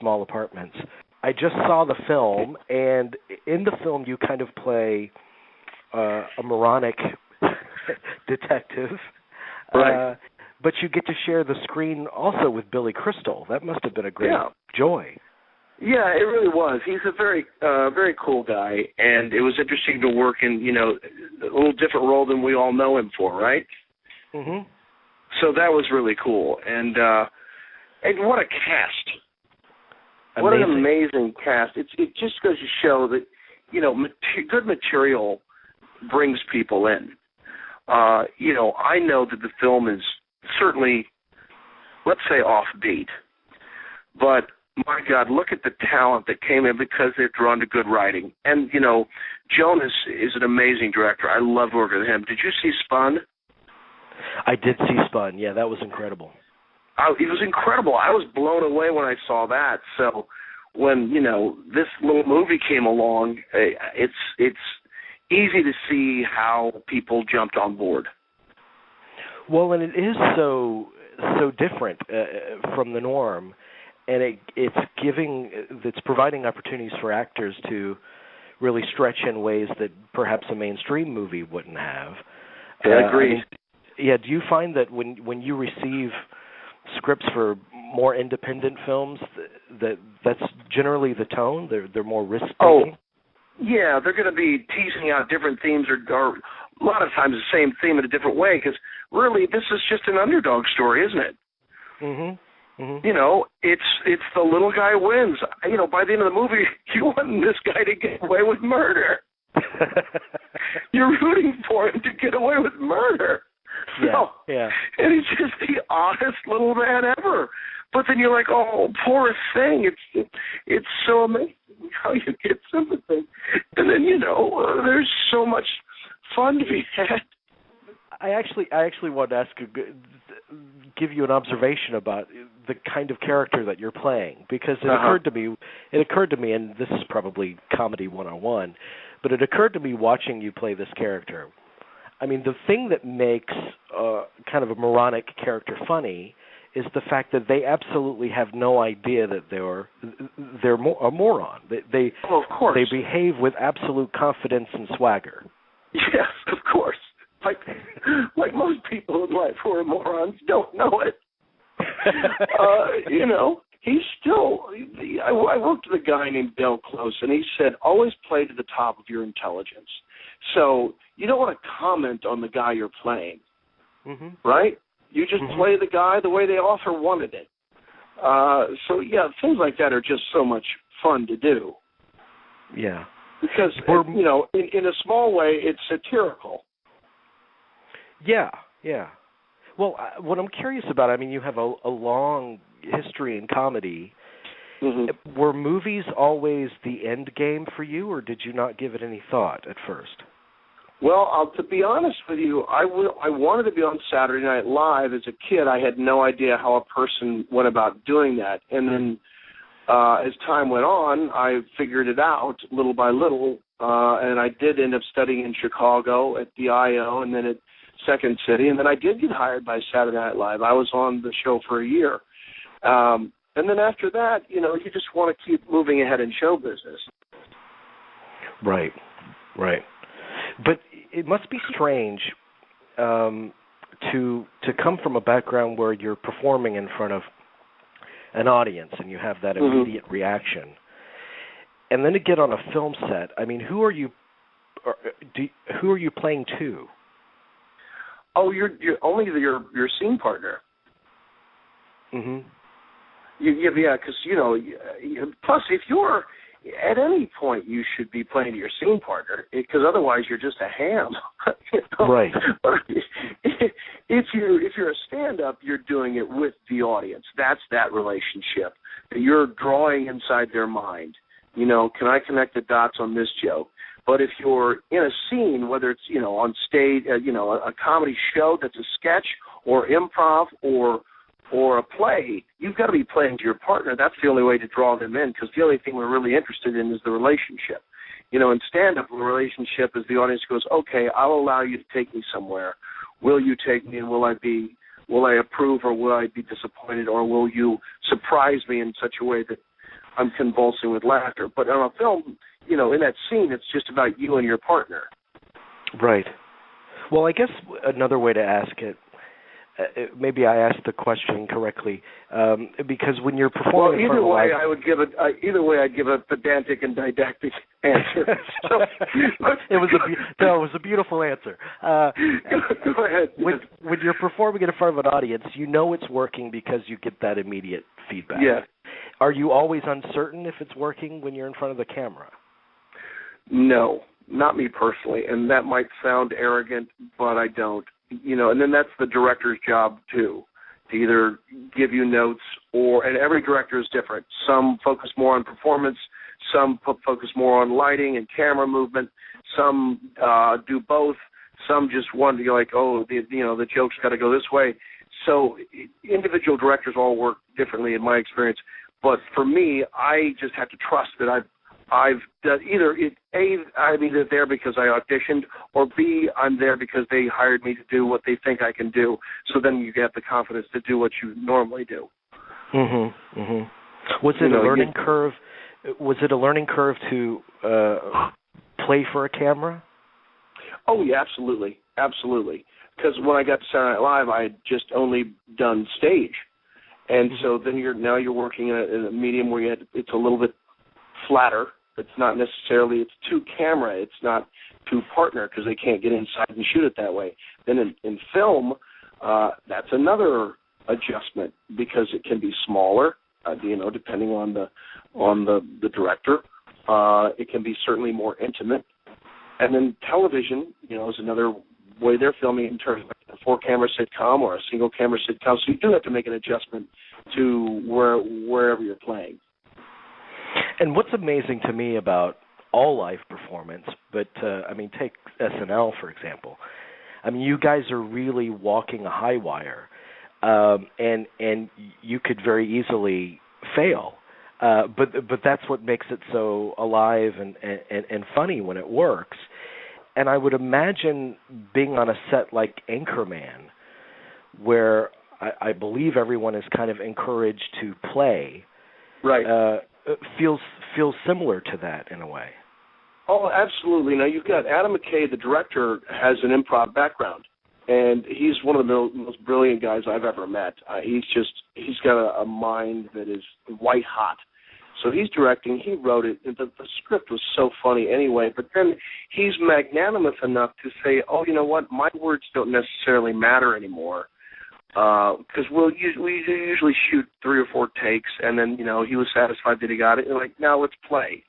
small apartments. I just saw the film, and in the film you kind of play a moronic detective. Right. But you get to share the screen also with Billy Crystal. That must have been a great joy. Yeah, it really was. He's a very cool guy, and it was interesting to work in, a little different role than we all know him for, right? Mm-hmm. So that was really cool. And what a cast. Amazing. What an amazing cast. It just goes to show that, good material brings people in. I know that the film is certainly, let's say, offbeat. But, my God, look at the talent that came in because they're drawn to good writing. And, Jonas is an amazing director. I loved working with him. Did you see Spun? I did see Spun. Yeah, that was incredible. It was incredible. I was blown away when I saw that. So when, this little movie came along, it's easy to see how people jumped on board. Well, and it is so different from the norm, and it's providing opportunities for actors to really stretch in ways that perhaps a mainstream movie wouldn't have. I agree. Do you find that when you receive scripts for more independent films, that's generally the tone? They're more risk-taking? Oh, yeah, they're going to be teasing out different themes or a lot of times the same theme in a different way, because really this is just an underdog story, isn't it? Mm-hmm. Mm-hmm. It's the little guy wins. By the end of the movie, you want this guy to get away with murder. You're rooting for him to get away with murder. Yeah. And he's just the oddest little man ever. But then you're like, oh, poor thing. It's so amazing how you get sympathy. And then, there's so much fun to be had. I actually want to give you an observation about the kind of character that you're playing, because it occurred to me, and this is probably comedy 101, but it occurred to me watching you play this character. I mean, the thing that makes kind of a moronic character funny is the fact that they absolutely have no idea that they're a moron. They of course. They behave with absolute confidence and swagger. Yes, of course. Like most people in life who are morons don't know it. He's still. I worked with a guy named Del Close, and he said, always play to the top of your intelligence. So you don't want to comment on the guy you're playing, right? You just play the guy the way the author wanted it. Things like that are just so much fun to do. Yeah. Because, in a small way, it's satirical. Yeah. Well, what I'm curious about, I mean, you have a long history in comedy. Mm-hmm. Were movies always the end game for you, or did you not give it any thought at first? Well, to be honest with you, I wanted to be on Saturday Night Live as a kid. I had no idea how a person went about doing that. And then as time went on, I figured it out little by little, and I did end up studying in Chicago at the I.O. and then at Second City, and then I did get hired by Saturday Night Live. I was on the show for a year. And then after that, you just want to keep moving ahead in show business. Right. But it must be strange to come from a background where you're performing in front of an audience and you have that immediate reaction, and then to get on a film set. I mean, who are you playing to? Oh, you're only your scene partner. Mm-hmm. Yeah, because plus if you're at any point you should be playing to your scene partner, because otherwise you're just a ham. Right. If you're a stand-up, you're doing it with the audience. That's that relationship that you're drawing inside their mind. Can I connect the dots on this joke? But if you're in a scene, whether it's on stage, a comedy show that's a sketch or improv or a play, you've got to be playing to your partner. That's the only way to draw them in, because the only thing we're really interested in is the relationship. In stand-up, the relationship is the audience goes, okay, I'll allow you to take me somewhere. Will you take me, and will I approve, or will I be disappointed, or will you surprise me in such a way that I'm convulsing with laughter. But on a film, in that scene, it's just about you and your partner. Right. Well, I guess another way to ask it, maybe I asked the question correctly, because when you're performing in front of a live... Either way, I'd give a pedantic and didactic answer. So, it was a beautiful answer. Go ahead. When you're performing in front of an audience, you know it's working because you get that immediate feedback. Yeah. Are you always uncertain if it's working when you're in front of the camera? No, not me personally, and that might sound arrogant, but I don't. And then that's the director's job too, to either give you notes and every director is different. Some focus more on performance, some focus more on lighting and camera movement, some do both, some just want to be like, the joke's got to go this way. So individual directors all work differently in my experience, but for me, I just have to trust that I've done I'm either there because I auditioned, or B, I'm there because they hired me to do what they think I can do. So then you get the confidence to do what you normally do. Mm-hmm. Mm-hmm. Was it a learning curve? Was it a learning curve to play for a camera? Oh yeah, absolutely. Because when I got to Saturday Night Live, I had just only done stage, and so then you're working in a medium where it's a little bit flatter. It's not necessarily, it's two camera, it's not two partner because they can't get inside and shoot it that way. Then in film, that's another adjustment because it can be smaller, depending on the director. It can be certainly more intimate. And then television, is another way they're filming in terms of a 4-camera sitcom or a single-camera sitcom. So you do have to make an adjustment to wherever you're playing. And what's amazing to me about all live performance, but take SNL for example. You guys are really walking a high wire, and you could very easily fail. But that's what makes it so alive and funny when it works. And I would imagine being on a set like Anchorman, where I believe everyone is kind of encouraged to play. Right. Feels similar to that in a way. Oh, absolutely. Now, you've got Adam McKay, the director, has an improv background, and he's one of the most brilliant guys I've ever met. He's got a mind that is white hot. So he's directing, he wrote it, and the script was so funny anyway, but then he's magnanimous enough to say, oh, you know what, my words don't necessarily matter anymore. Because we usually shoot 3 or 4 takes, and then, he was satisfied that he got it. And now let's play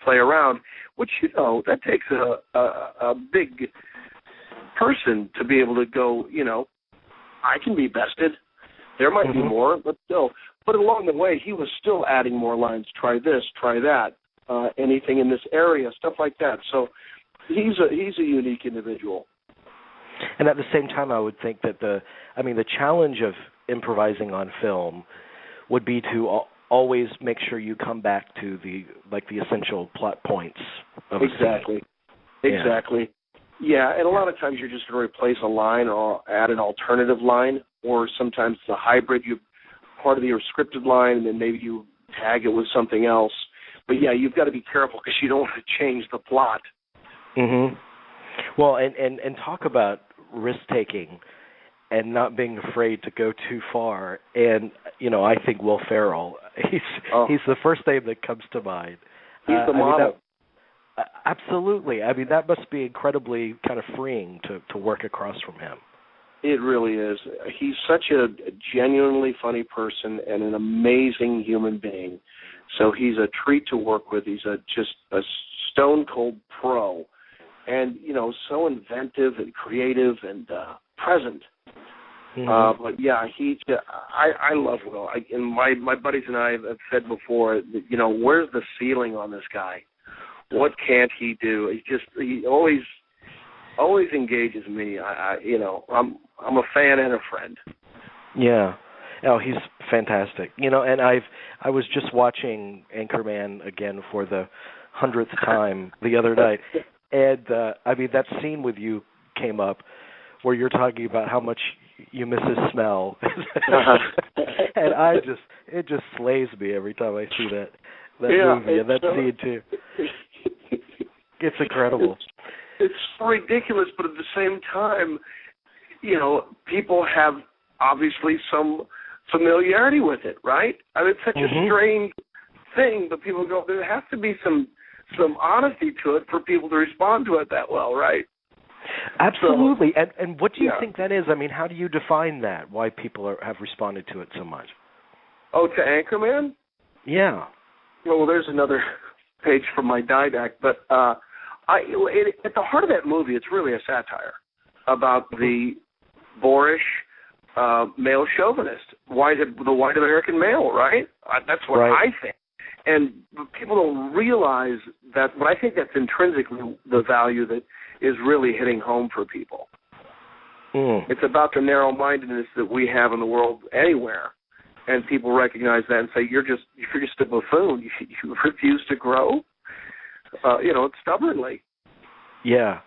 around, which, that takes a big person to be able to go, I can be bested. There might be more, but still. But along the way, he was still adding more lines. Try this, try that, anything in this area, stuff like that. So he's a unique individual. And at the same time, I would think that the challenge of improvising on film would be to always make sure you come back to the essential plot points of Exactly. a scene. Exactly. Yeah, and a lot of times you're just going to replace a line or add an alternative line, or sometimes it's a hybrid. You part of your scripted line, and then maybe you tag it with something else. But yeah, you've got to be careful because you don't want to change the plot. Mm-hmm. Well, and talk about risk-taking and not being afraid to go too far. And, I think Will Ferrell, he's the first name that comes to mind. He's the model. Absolutely. That must be incredibly kind of freeing to work across from him. It really is. He's such a genuinely funny person and an amazing human being. So he's a treat to work with. He's just a stone-cold pro. And, so inventive and creative and present. Mm-hmm. But, yeah, I love Will. And my buddies and I have said before, that, where's the ceiling on this guy? What can't he do? He always engages me. I'm a fan and a friend. Yeah. Oh, he's fantastic. And I was just watching Anchorman again for the 100th time the other night. And, that scene with you came up where you're talking about how much you miss his smell. And it just slays me every time I see that that movie and that scene too. It's incredible. It's ridiculous, but at the same time, people have obviously some familiarity with it, right? I mean, it's such a strange thing, but people go, there has to be some honesty to it for people to respond to it that well, right? Absolutely. And what do you think that is? I mean, how do you define that, why people have responded to it so much? Oh, to Anchorman? Yeah. Well, there's another page from my didact, but at the heart of that movie, it's really a satire about the boorish male chauvinist, the white American male, right? That's what I think. And people don't realize that, but I think that's intrinsically the value that is really hitting home for people. It's about the narrow-mindedness that we have in the world anywhere, and people recognize that and say, you're just a buffoon. You refuse to grow, stubbornly. Yeah.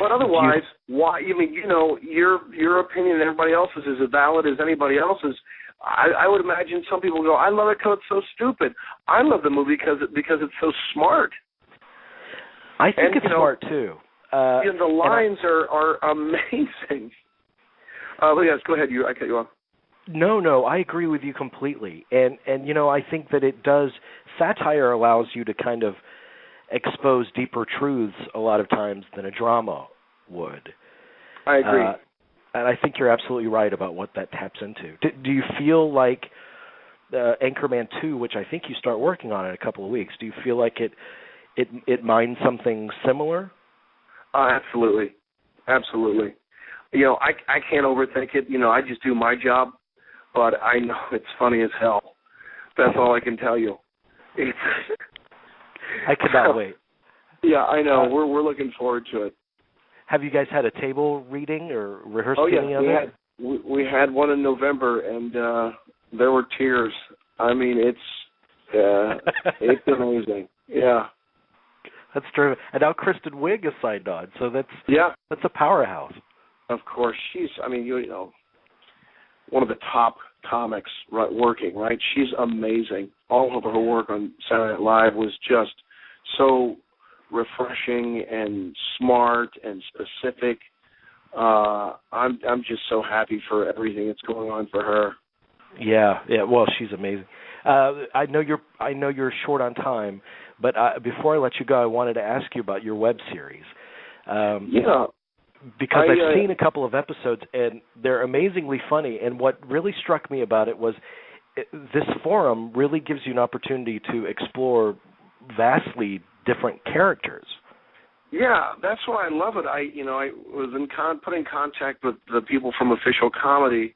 But otherwise, why? I mean, your opinion and everybody else's is as valid as anybody else's. I would imagine some people go, I love it because it's so stupid. I love the movie because it's so smart. I think it's smart too. The lines are amazing. Yes, go ahead. I cut you off. No, I agree with you completely. And I think that it does. Satire allows you to kind of expose deeper truths a lot of times than a drama would. I agree. And I think you're absolutely right about what that taps into. Do you feel like Anchorman 2, which I think you start working on in a couple of weeks, do you feel like it mines something similar? Absolutely. Absolutely. I can't overthink it. I just do my job, but I know it's funny as hell. That's all I can tell you. I cannot wait. Yeah, I know. We're looking forward to it. Have you guys had a table reading or rehearsed any of it? We had one in November, and there were tears. I mean, it's amazing. Yeah. That's true. And now Kristen Wiig is signed on, so that's a powerhouse. Of course, she's. I mean, one of the top comics working. Right? She's amazing. All of her work on Saturday Night Live was just so refreshing and smart and specific. I'm just so happy for everything that's going on for her. Yeah. Well, she's amazing. I know you're short on time, but before I let you go, I wanted to ask you about your web series. Because I've seen a couple of episodes, and they're amazingly funny. And what really struck me about it was this forum really gives you an opportunity to explore vastly different characters. Yeah, that's why I love it. I was put in contact with the people from Official Comedy,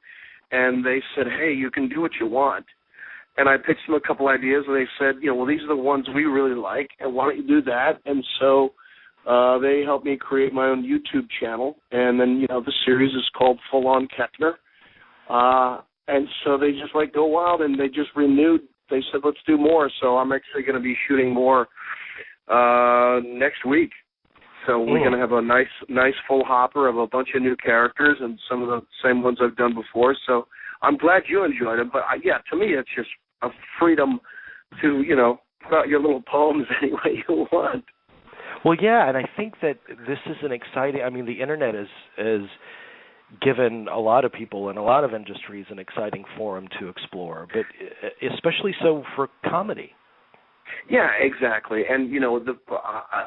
and they said, hey, you can do what you want. And I pitched them a couple ideas, and they said, well, these are the ones we really like, and why don't you do that? And so they helped me create my own YouTube channel, and then, the series is called Full On Koechner. And so they just go wild, and they just renewed. They said, let's do more. So I'm actually going to be shooting more next week. So we're going to have a nice full hopper of a bunch of new characters and some of the same ones I've done before. So I'm glad you enjoyed it. But, to me it's just a freedom to, put out your little poems any way you want. Well, yeah, and I think that this is an exciting – I mean, the Internet is given a lot of people in a lot of industries an exciting forum to explore, but especially so for comedy. Yeah, exactly. And,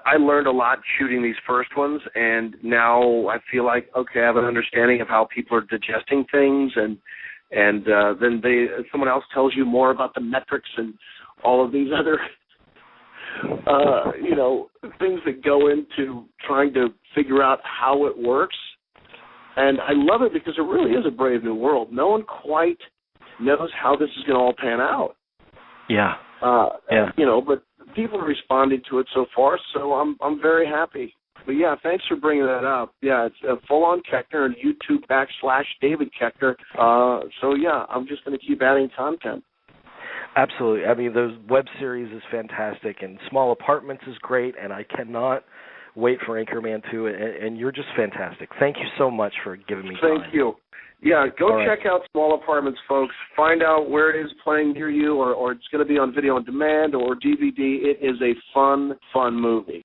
I learned a lot shooting these first ones, and now I feel like, okay, I have an understanding of how people are digesting things, and then someone else tells you more about the metrics and all of these other, things that go into trying to figure out how it works. And I love it because it really is a brave new world. No one quite knows how this is going to all pan out. Yeah. But people are responding to it so far, so I'm very happy. But yeah, thanks for bringing that up. Yeah, it's Full On Koechner and YouTube /David Koechner. So yeah, I'm just going to keep adding content. Absolutely. I mean, those web series is fantastic, and Small Apartments is great, and I cannot wait for Anchorman 2, and you're just fantastic. Thank you so much for giving me time. Thank you. Yeah, go check out Small Apartments, folks. Find out where it is playing near you, or it's going to be on video on demand or DVD. It is a fun movie.